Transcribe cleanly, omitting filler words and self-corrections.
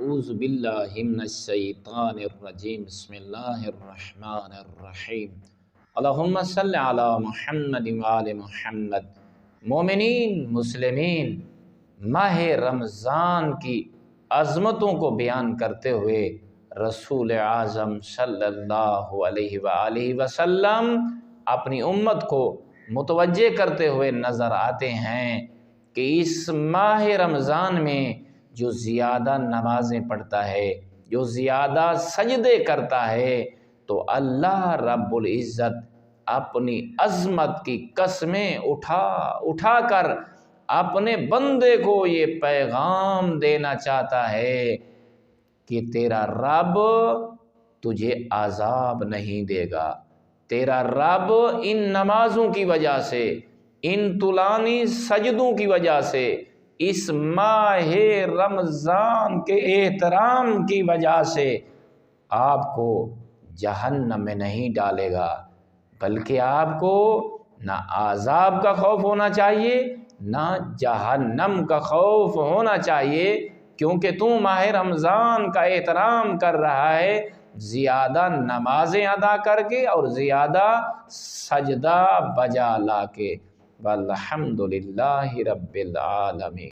اعوذ باللہ من الشیطان الرجیم بسم اللہ الرحمن الرحیم اللہم صلی علی محمد وآل محمد۔ مومنین مسلمین، ماہ رمضان کی عظمتوں کو بیان کرتے ہوئے رسول اعظم صلی اللہ علیہ وآلہ وسلم اپنی امت کو متوجہ کرتے ہوئے نظر آتے ہیں کہ اس ماہ رمضان میں جو زیادہ نمازیں پڑھتا ہے، جو زیادہ سجدے کرتا ہے، تو اللہ رب العزت اپنی عظمت کی قسمیں اٹھا کر اپنے بندے کو یہ پیغام دینا چاہتا ہے کہ تیرا رب تجھے عذاب نہیں دے گا۔ تیرا رب ان نمازوں کی وجہ سے، ان طولانی سجدوں کی وجہ سے، اس ماہ رمضان کے احترام کی وجہ سے آپ کو جہنم میں نہیں ڈالے گا، بلکہ آپ کو نہ عذاب کا خوف ہونا چاہیے، نہ جہنم کا خوف ہونا چاہیے، کیونکہ تو ماہ رمضان کا احترام کر رہا ہے زیادہ نمازیں ادا کر کے اور زیادہ سجدہ بجا لا کے۔ والحمدللہ رب العالمین۔